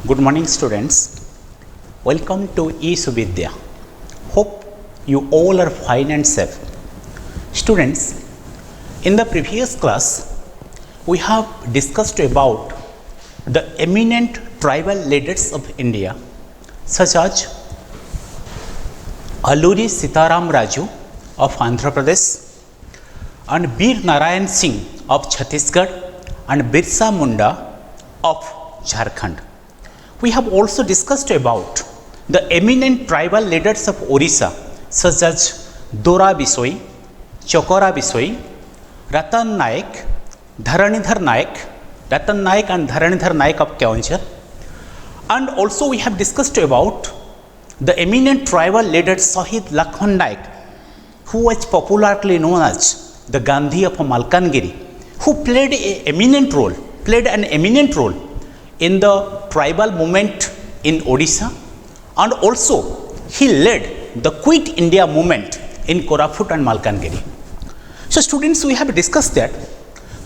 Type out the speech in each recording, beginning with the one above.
Good morning, students. Welcome to eSuvidya. Hope you all are fine and safe. Students, in the previous class, we have discussed about the eminent tribal leaders of India, such as Alluri Sitaram Raju of Andhra Pradesh and Bir Narayan Singh of Chhattisgarh and Birsa Munda of Jharkhand. We have also discussed about the eminent tribal leaders of Orissa, such as Dora Bisoi, Chokora Bisoi, Ratan Naik, Dharanidhar Naik, Ratan Naik and Dharanidhar Naik of Keonjhar. And also we have discussed about the eminent tribal leader Shahid Lakhon Naik, who was popularly known as the Gandhi of Malkangiri, who played an eminent role in the tribal movement in Odisha, and also he led the Quit India movement in Koraput and Malkangiri. So students, we have discussed that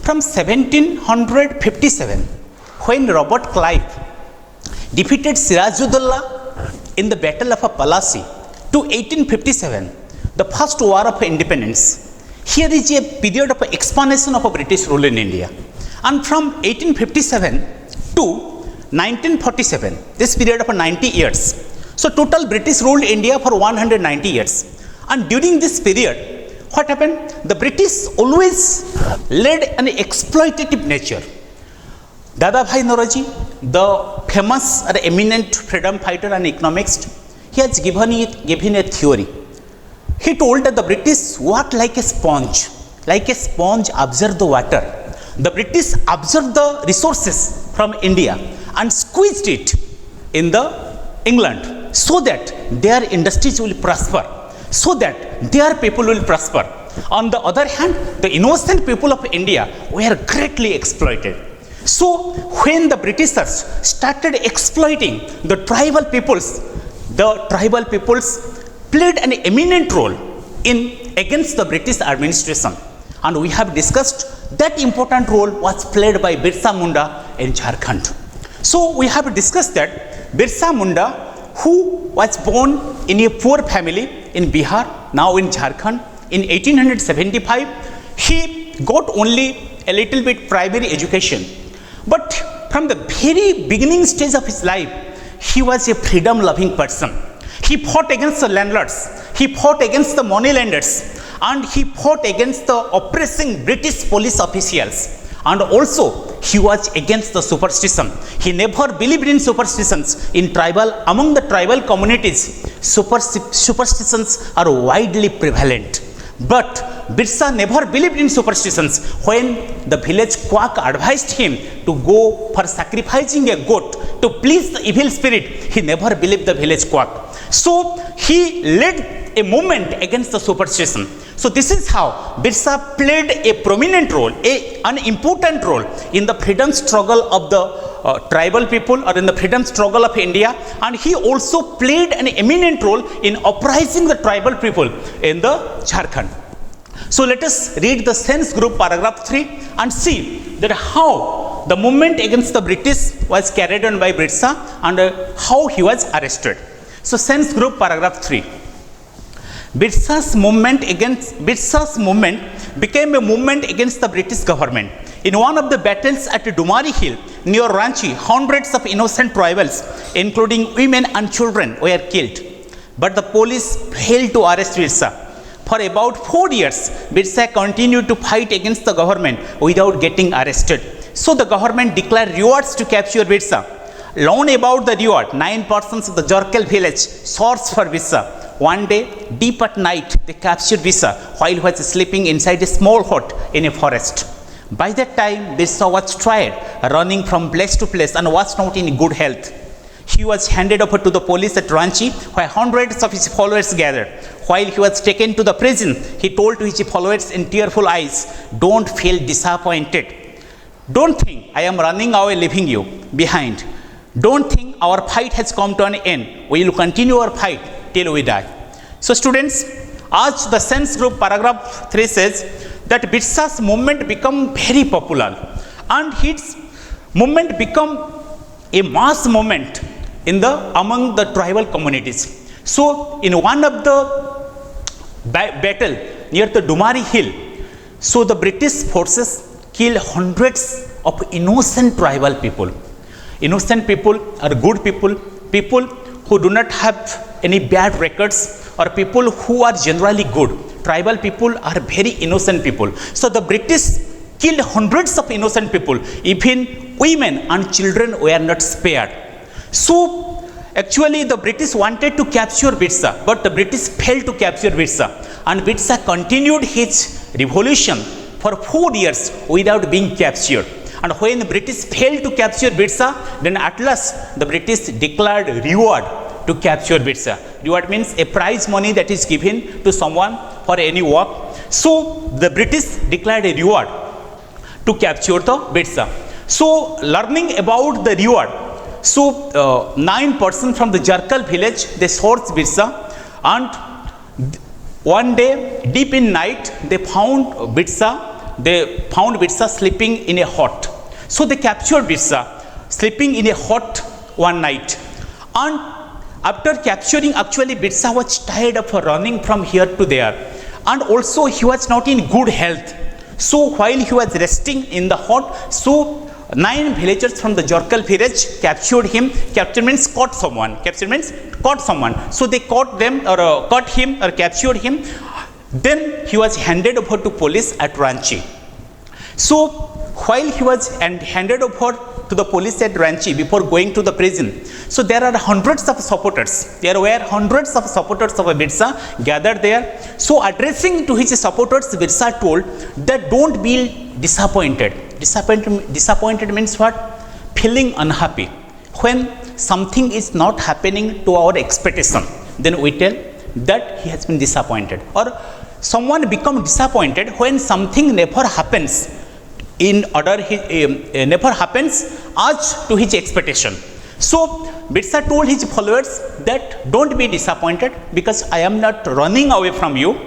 from 1757, when Robert Clive defeated Sirajuddaulah in the Battle of Palasi, to 1857, the first war of independence. Here is a period of expansion of British rule in India, and from 1857 to 1947, this period of 90 years. So total British ruled India for 190 years. And during this period, what happened? The British always led an exploitative nature. Dadabhai Naoroji, the famous and eminent freedom fighter and economist, he has given a theory. He told that the British worked like a sponge absorbed the water. The British absorbed the resources from India and squeezed it in the England, so that their industries will prosper, so that their people will prosper. On the other hand, the innocent people of India were greatly exploited. So when the Britishers started exploiting the tribal peoples played an eminent role against the British administration. And we have discussed that important role was played by Birsa Munda in Jharkhand. So we have discussed that Birsa Munda, who was born in a poor family in Bihar, now in Jharkhand, in 1875, he got only a little bit primary education. But from the very beginning stage of his life, he was a freedom-loving person. He fought against the landlords, he fought against the moneylenders, and he fought against the oppressing British police officials. And also he was against the superstition. He never believed in superstitions. Among the tribal communities, superstitions are widely prevalent. But Birsa never believed in superstitions. When the village quack advised him to go for sacrificing a goat to please the evil spirit, he never believed the village quack. So he led a movement against the superstition. So this is how Birsa played a prominent role, an important role in the freedom struggle of the tribal people, or in the freedom struggle of India. And he also played an eminent role in uprising the tribal people in the Jharkhand. So let us read the Sense Group paragraph 3 and see that how the movement against the British was carried on by Birsa and how he was arrested. So Sense Group paragraph 3. Birsa's movement became a movement against the British government. In one of the battles at Dumari Hill near Ranchi, hundreds of innocent tribals, including women and children, were killed. But the police failed to arrest Birsa. For about 4 years, Birsa continued to fight against the government without getting arrested. So the government declared rewards to capture Birsa. Learn about the reward. 9 persons of the Jorkel village searched for Birsa. One day, deep at night, they captured Birsa while he was sleeping inside a small hut in a forest. By that time, Birsa was tired, running from place to place, and was not in good health. He was handed over to the police at Ranchi, where hundreds of his followers gathered. While he was taken to the prison, he told to his followers in tearful eyes, "Don't feel disappointed. Don't think I am running away leaving you behind. Don't think our fight has come to an end. We will continue our fight till we die." So students, as the Sense Group paragraph 3 says, that Birsa's movement become very popular, and his movement become a mass movement in the among the tribal communities. So in one of the battle near the Dumari Hill, so the British forces killed hundreds of innocent tribal people. Innocent people are good people, people who do not have any bad records, or people who are generally good. Tribal people are very innocent people. So the British killed hundreds of innocent people. Even women and children were not spared. So actually the British wanted to capture Birsa, but the British failed to capture Birsa, and Birsa continued his revolution for 4 years without being captured. And when the British failed to capture Birsa, then at last the British declared reward to capture Birsa. Reward means a prize money that is given to someone for any work. So the British declared a reward to capture the Birsa. So learning about the reward, so 9 persons from the Jarkal village, they searched Birsa, and one day deep in night they found Birsa. They found Birsa sleeping in a hut. So they captured Birsa sleeping in a hut one night. And after capturing, actually Birsa was tired of running from here to there, and also he was not in good health. So while he was resting in the hut, so 9 villagers from the Jarkal village captured him. Capture means caught someone. Capture means caught someone. So they caught them, or caught him, or captured him. Then he was handed over to police at Ranchi. So while he was handed over to the police at Ranchi before going to the prison, so there are hundreds of supporters. There were hundreds of supporters of Birsa gathered there. So addressing to his supporters, Birsa told that don't be disappointed. Disappointed means what? Feeling unhappy. When something is not happening to our expectation, then we tell that he has been disappointed. Or someone become disappointed when something never happens never happens as to his expectation. So Birsa told his followers that don't be disappointed, because I am not running away from you.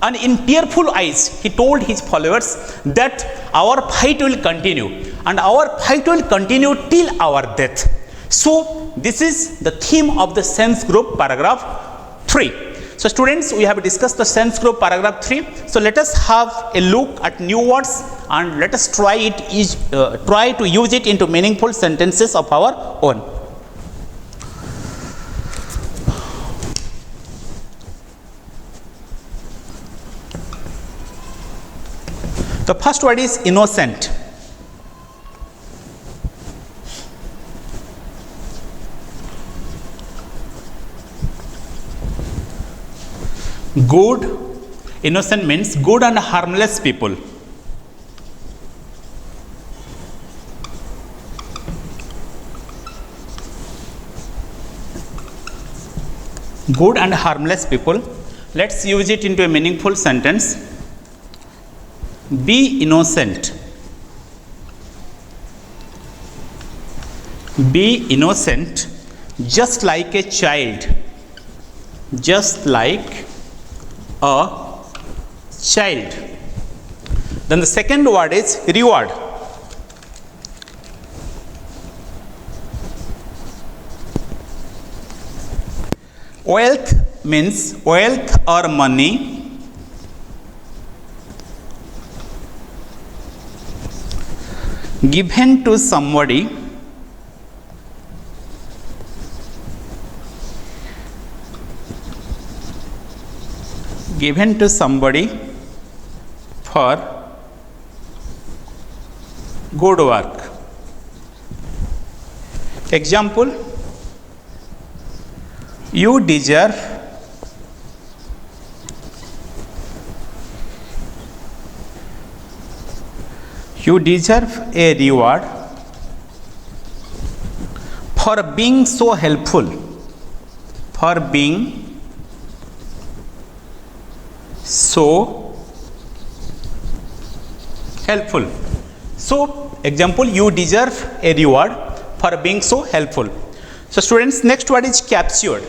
And in tearful eyes, he told his followers that our fight will continue, and our fight will continue till our death. So this is the theme of the sense group paragraph 3. So students, we have discussed the sense group paragraph 3. So let us have a look at new words, and let us try to use it into meaningful sentences of our own. The first word is innocent. Good, innocent means good and harmless people. Good and harmless people. Let's use it into a meaningful sentence. Be innocent. Be innocent, just like a child. Just like a child. Then the second word is reward. Wealth means wealth or money. Given to somebody. Given to somebody for good work. Example, you deserve a reward for being so helpful. For being so helpful. So example, you deserve a reward for being so helpful. So students, next word is captured.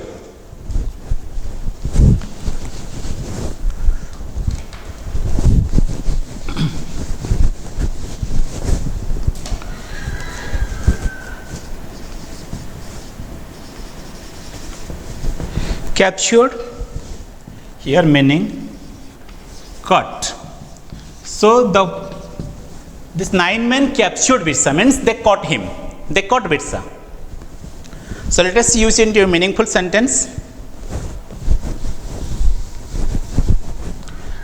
captured, here meaning caught. So this 9 men captured Birsa means they caught him. They caught Birsa. So let us use it into a meaningful sentence.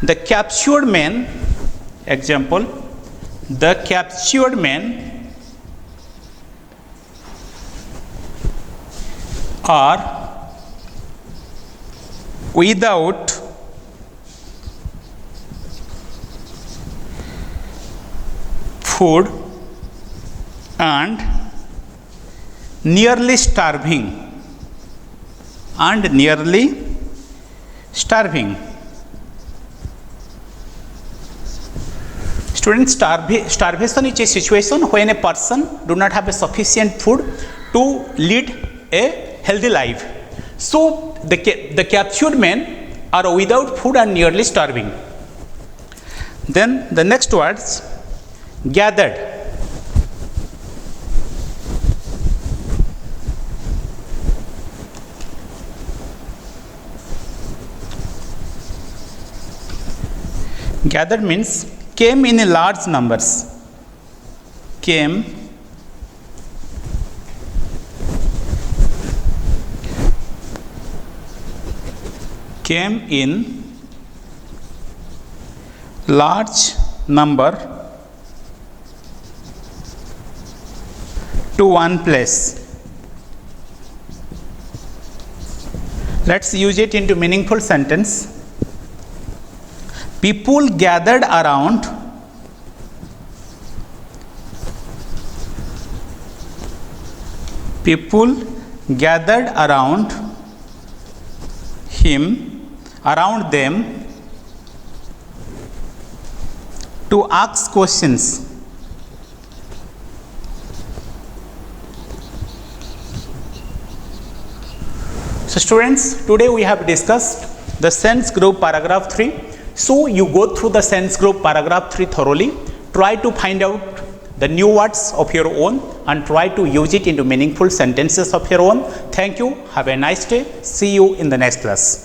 The captured men, example, the captured men are without food and nearly starving. Students, starvation is a situation when a person do not have a sufficient food to lead a healthy life. So the captured men are without food and nearly starving. Then the next words, gathered. Gathered means came in a large numbers. Came in large number to one place. Let's use it into meaningful sentence. People gathered around them to ask questions. So students, today we have discussed the sense group paragraph 3. So you go through the sense group paragraph 3 thoroughly, try to find out the new words of your own and try to use it into meaningful sentences of your own. Thank you. Have a nice day. See you in the next class.